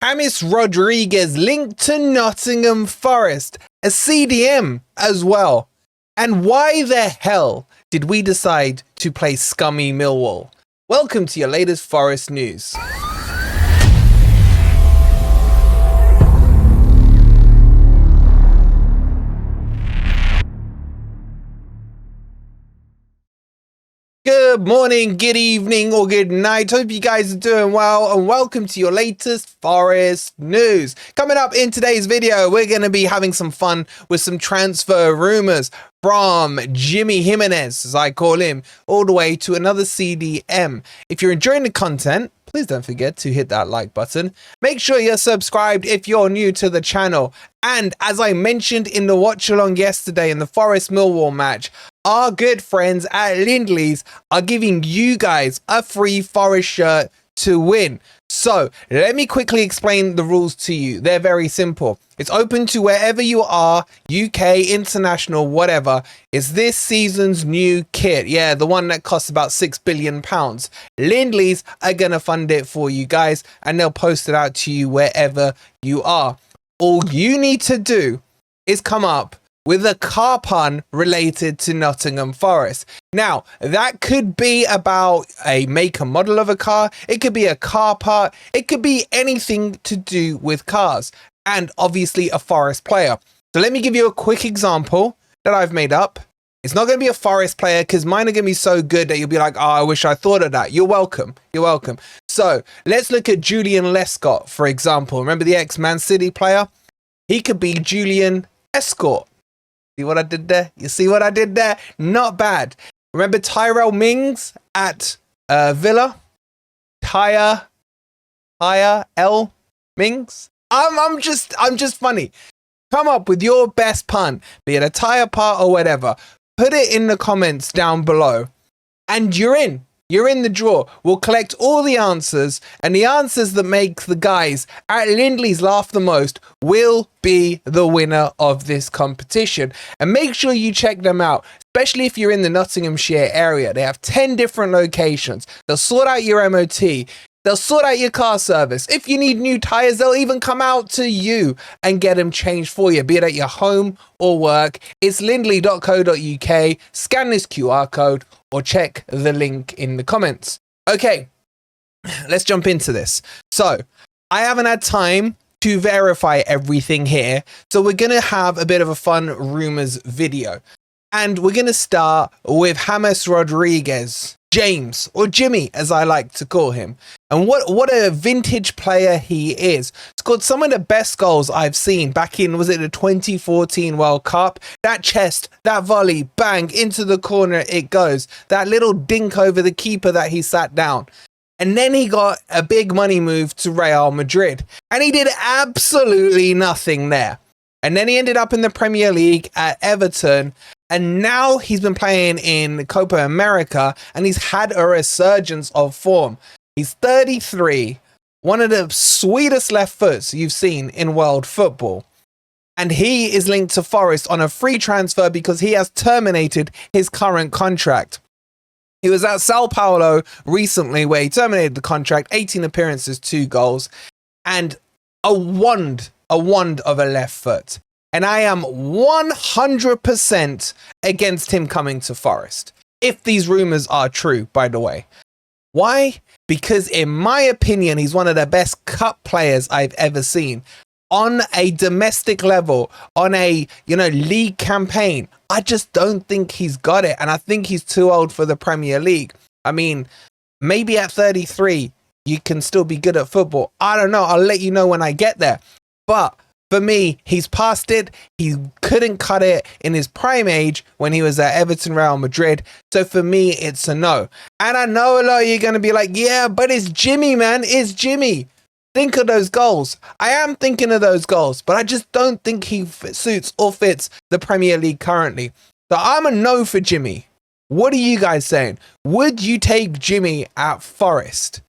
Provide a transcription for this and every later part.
James Rodríguez linked to Nottingham Forest, a CDM as well. And why the hell did we decide to play scummy Millwall? Welcome to your latest Forest news. Good morning, good evening, or good night. Hope you guys are doing well, and welcome to your latest Forest news. Coming up in today's video, we're going to be having some fun with some transfer rumors from Jimmy Jimenez, as I call him, all the way to another CDM. If you're enjoying the content, please don't forget to hit that like button. Make sure you're subscribed if you're new to the channel. And as I mentioned in the watch along yesterday in the Forest Millwall match, our good friends at Lindley's are giving you guys a free Forest shirt to win. So let me quickly explain the rules to you. They're very simple. It's open to wherever you are, UK, international, whatever. It's this season's new kit. Yeah, the one that costs about £6 billion. Lindley's are going to fund it for you guys, and they'll post it out to you wherever you are. All you need to do is come up with a car pun related to Nottingham Forest. Now, that could be about a make and model of a car. It could be a car part. It could be anything to do with cars, and obviously a Forest player. So let me give you a quick example that I've made up. It's not going to be a Forest player because mine are going to be so good that you'll be like, oh, I wish I thought of that. You're welcome. You're welcome. So let's look at Julian Lescott, for example. Remember the ex-Man City player? He could be Julian Escort. See what I did there? You see what I did there? Not bad. Remember Tyrell Mings at Villa? L Mings? I'm just funny. Come up with your best pun, be it a tire part or whatever. Put it in the comments down below, and you're in. You're in the draw. We'll collect all the answers, and the answers that make the guys at Lindley's laugh the most will be the winner of this competition. And make sure you check them out, especially if you're in the Nottinghamshire area. They have 10 different locations. They'll sort out your MOT. They'll sort out your car service. If you need new tires, they'll even come out to you and get them changed for you, be it at your home or work. It's lindley.co.uk. Scan this QR code or check the link in the comments. Okay, let's jump into this. So I haven't had time to verify everything here, so we're going to have a bit of a fun rumors video. And we're going to start with James Rodríguez, James, or Jimmy, as I like to call him. And what a vintage player he is. Scored some of the best goals I've seen back in, was it the 2014 World Cup? That chest, that volley, bang, into the corner it goes. That little dink over the keeper that he sat down. And then he got a big money move to Real Madrid. And he did absolutely nothing there. And then he ended up in the Premier League at Everton. And now he's been playing in Copa America, and he's had a resurgence of form. He's 33, one of the sweetest left foots you've seen in world football. And he is linked to Forest on a free transfer because he has terminated his current contract. He was at Sao Paulo recently where he terminated the contract, 18 appearances, 2 goals, and a wand of a left foot. And I am 100% against him coming to Forest. If these rumors are true, by the way. Why? Because in my opinion, he's one of the best cup players I've ever seen. On a domestic level, on a, league campaign, I just don't think he's got it. And I think he's too old for the Premier League. I mean, maybe at 33, you can still be good at football. I don't know. I'll let you know when I get there. But for me, he's past it. He couldn't cut it in his prime age when he was at Everton, Real Madrid. So for me, it's a no. And I know a lot of you are going to be like, yeah, but it's Jimmy, man. It's Jimmy. Think of those goals. I am thinking of those goals, but I just don't think he suits or fits the Premier League currently. So I'm a no for Jimmy. What are you guys saying? Would you take Jimmy at Forest?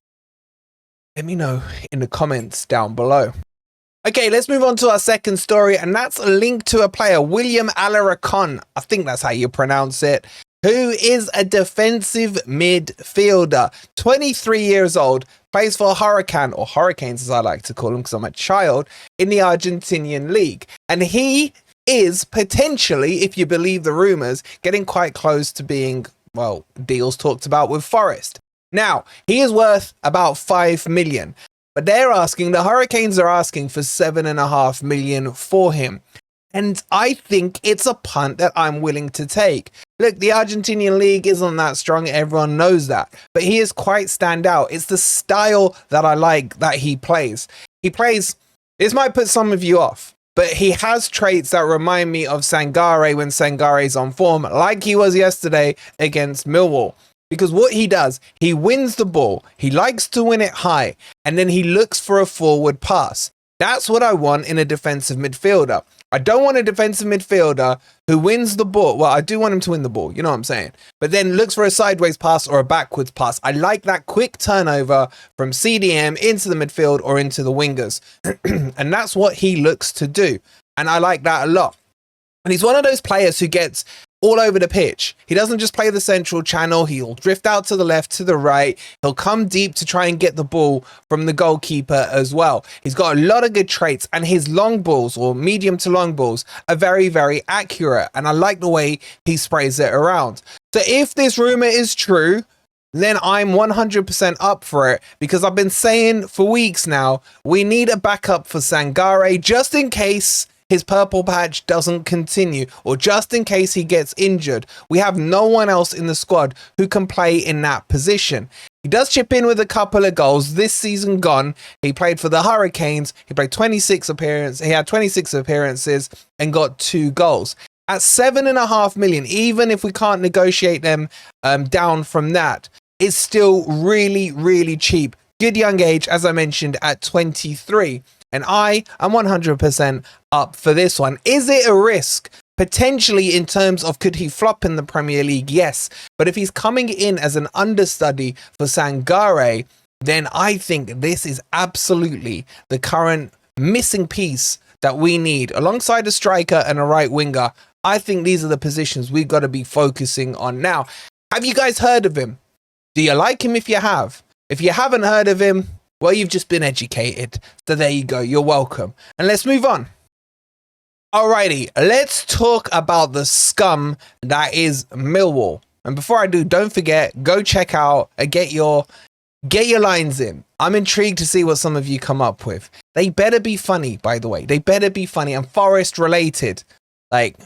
Let me know in the comments down below. Okay, let's move on to our second story, and that's a link to a player, Williams Alarcón. I think that's how you pronounce it. who is a defensive midfielder, 23 years old, plays for Huracán, or Hurricanes as I like to call them because I'm a child, in the Argentinian league. And he is potentially, if you believe the rumours, getting quite close to being, well, deals talked about with Forest. Now, he is worth about 5 million, but the Hurricanes are asking for 7.5 million for him. And I think it's a punt that I'm willing to take. Look, the Argentinian league isn't that strong. Everyone knows that. But he is quite standout. It's the style that I like that he plays. This might put some of you off, but he has traits that remind me of Sangare when Sangare's on form, like he was yesterday against Millwall. Because what he does, he wins the ball, he likes to win it high, and then he looks for a forward pass. That's what I want in a defensive midfielder. I don't want a defensive midfielder who wins the ball. Well, I do want him to win the ball, you know what I'm saying? But then looks for a sideways pass or a backwards pass. I like that quick turnover from CDM into the midfield or into the wingers. And that's what he looks to do. And I like that a lot. And he's one of those players who gets all over the pitch. He doesn't just play the central channel. He'll drift out to the left, to the right. He'll come deep to try and get the ball from the goalkeeper as well. He's got a lot of good traits, and his long balls, or medium to long balls, are very, very accurate. And I like the way he sprays it around. So if this rumor is true, then I'm 100% up for it, because I've been saying for weeks now, we need a backup for Sangare just in case his purple patch doesn't continue, or just in case he gets injured. We have no one else in the squad who can play in that position. He does chip in with a couple of goals this season gone. He played for the Hurricanes. He played 26 appearances. He had 26 appearances and got 2 goals. At 7.5 million, even if we can't negotiate them down from that, it's still really, really cheap. Good young age, as I mentioned, at 23. And I am 100% up for this one. Is it a risk? Potentially, in terms of could he flop in the Premier League? Yes. But if he's coming in as an understudy for Sangare, then I think this is absolutely the current missing piece that we need. Alongside a striker and a right winger, I think these are the positions we've got to be focusing on now. Have you guys heard of him? Do you like him if you have? If you haven't heard of him, well, you've just been educated. So there you go. You're welcome. And let's move on. Alrighty, let's talk about the scum that is Millwall. And before I do, don't forget, go check out and get your lines in. I'm intrigued to see what some of you come up with. They better be funny, by the way. They better be funny and Forest related. Like,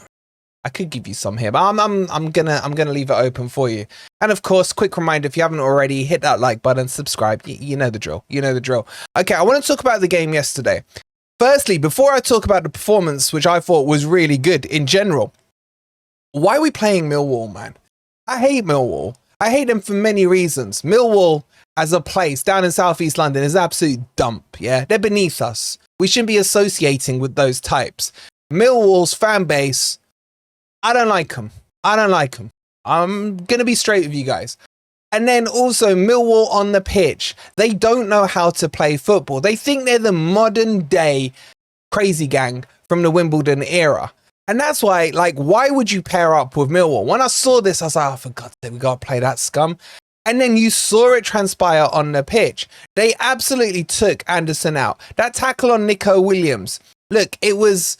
I could give you some here, but I'm gonna leave it open for you. And of course, quick reminder, if you haven't already, hit that like button, subscribe. You know the drill. You know the drill. Okay, I want to talk about the game yesterday. Firstly, before I talk about the performance, which I thought was really good in general, why are we playing Millwall, man? I hate Millwall. I hate them for many reasons. Millwall, as a place down in southeast London, is an absolute dump. Yeah, they're beneath us. We shouldn't be associating with those types. Millwall's fan base, I don't like them. I don't like them. I'm going to be straight with you guys. And then also Millwall on the pitch. They don't know how to play football. They think they're the modern day crazy gang from the Wimbledon era. And that's why, like, why would you pair up with Millwall? When I saw this, I was like, oh, for God's sake, we got to play that scum. And then you saw it transpire on the pitch. They absolutely took Anderson out. That tackle on Nico Williams. Look, it was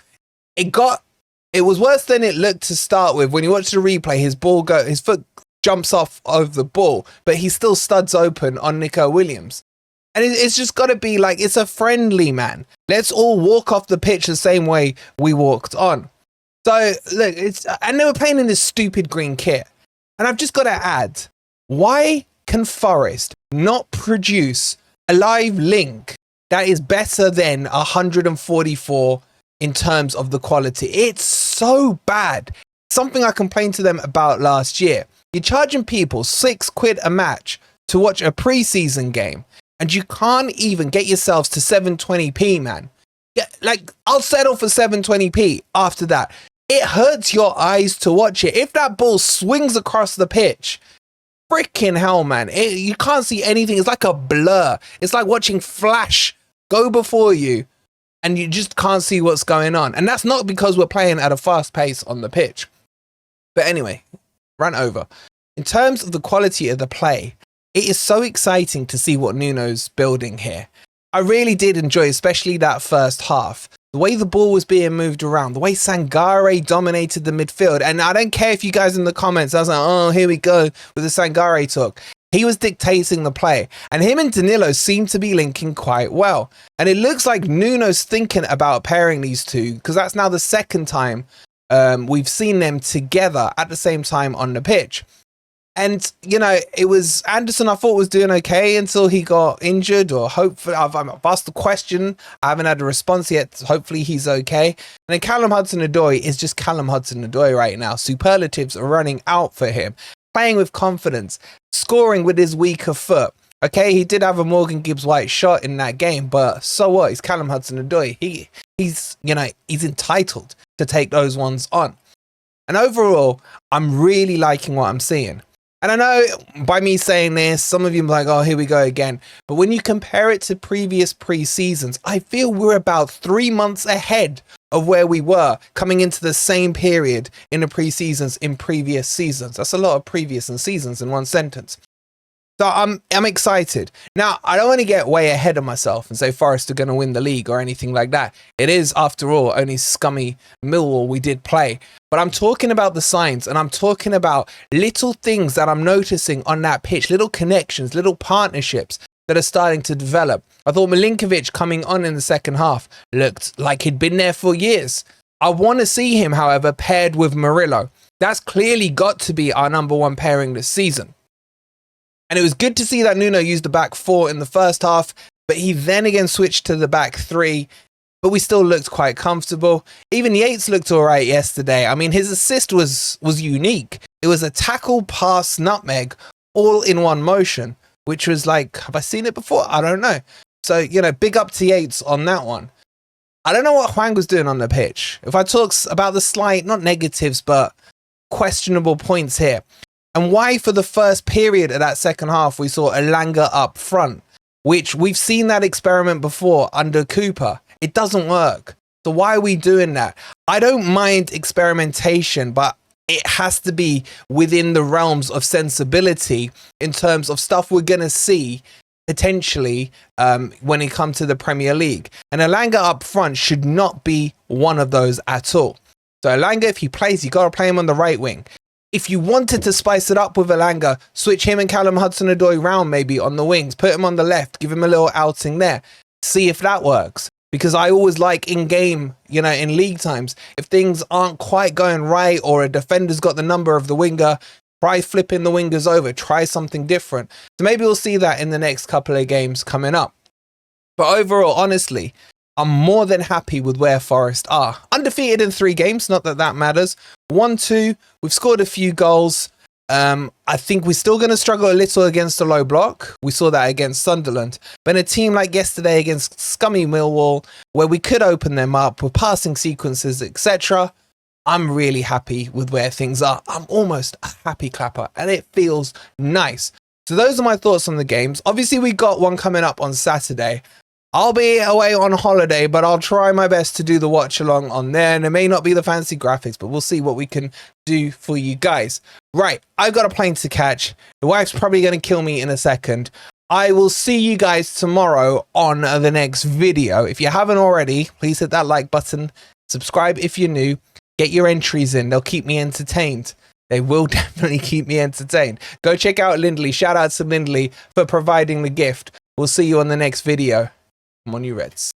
worse than it looked to start with. When you watch the replay, his foot jumps off of the ball, but he still studs open on Nico Williams. And it's just got to be like, it's a friendly, man. Let's all walk off the pitch the same way we walked on. So look, and they were playing in this stupid green kit. And I've just got to add, why can Forest not produce a live link that is better than 144 in terms of the quality? It's so bad. Something I complained to them about last year. You're charging people £6 a match to watch a preseason game, and you can't even get yourselves to 720p, man. Yeah, like, I'll settle for 720p after that. It hurts your eyes to watch it. If that ball swings across the pitch, freaking hell, man. You can't see anything. It's like a blur. It's like watching Flash go before you, and you just can't see what's going on. And that's not because we're playing at a fast pace on the pitch. But anyway, Rant over. In terms of the quality of the play, it is so exciting to see what Nuno's building here. I really did enjoy, especially that first half. The way the ball was being moved around, the way Sangare dominated the midfield. And I don't care if you guys in the comments, I was like, oh, here we go with the Sangare talk. He was dictating the play. And him and Danilo seem to be linking quite well. And it looks like Nuno's thinking about pairing these two, because that's now the second time we've seen them together at the same time on the pitch. And, you know, it was Anderson I thought was doing okay until he got injured, or hopefully I've asked the question. I haven't had a response yet. Hopefully he's okay. And then Callum Hudson-Odoi is just Callum Hudson-Odoi right now. Superlatives are running out for him. Playing with confidence, scoring with his weaker foot. Okay, he did have a Morgan Gibbs-White shot in that game, but so what? He's Callum Hudson-Odoi. He's entitled to take those ones on. And overall, I'm really liking what I'm seeing. And I know by me saying this, some of you are like, oh, here we go again. But when you compare it to previous pre-seasons, I feel we're about 3 months ahead of where we were coming into the same period in the pre-seasons in previous seasons. That's a lot of previous and seasons in one sentence. So I'm excited. Now, I don't want to get way ahead of myself and say Forest are going to win the league or anything like that. It is, after all, only scummy Millwall we did play. But I'm talking about the signs, and I'm talking about little things that I'm noticing on that pitch, little connections, little partnerships that are starting to develop. I thought Milinkovic coming on in the second half looked like he'd been there for years. I want to see him, however, paired with Murillo. That's clearly got to be our number one pairing this season. And it was good to see that Nuno used the back four in the first half, but he then again switched to the back three. But we still looked quite comfortable. Even Yates looked all right yesterday. I mean, his assist was unique. It was a tackle, pass, nutmeg, all in one motion, which was like, have I seen it before? I don't know. So, you know, big up to Yates on that one. I don't know what Hwang was doing on the pitch. If I talk about the slight, not negatives, but questionable points here. And why for the first period of that second half, we saw Elanga up front, which we've seen that experiment before under Cooper. It doesn't work. So why are we doing that? I don't mind experimentation, but it has to be within the realms of sensibility in terms of stuff we're going to see potentially when it comes to the Premier League. And Elanga up front should not be one of those at all. So Elanga, if he plays, you got to play him on the right wing. If you wanted to spice it up with Elanga, switch him and Callum Hudson-Odoi round maybe on the wings, put him on the left, give him a little outing there, see if that works. Because I always like in-game, you know, in league times, if things aren't quite going right or a defender's got the number of the winger, try flipping the wingers over, try something different. So maybe we'll see that in the next couple of games coming up. But overall, honestly, I'm more than happy with where Forest are. Undefeated in 3 games, not that that matters. 1-2, we've scored a few goals. I think we're still going to struggle a little against the low block. We saw that against Sunderland. But in a team like yesterday against scummy Millwall, where we could open them up with passing sequences, etc., I'm really happy with where things are. I'm almost a happy clapper, and it feels nice. So those are my thoughts on the games. Obviously, we got one coming up on Saturday. I'll be away on holiday, but I'll try my best to do the watch along on there. And it may not be the fancy graphics, but we'll see what we can do for you guys. Right, I've got a plane to catch. The wife's probably going to kill me in a second. I will see you guys tomorrow on the next video. If you haven't already, please hit that like button. Subscribe if you're new. Get your entries in. They'll keep me entertained. They will definitely keep me entertained. Go check out Lindley. Shout out to Lindley for providing the gift. We'll see you on the next video. Come on, you Reds.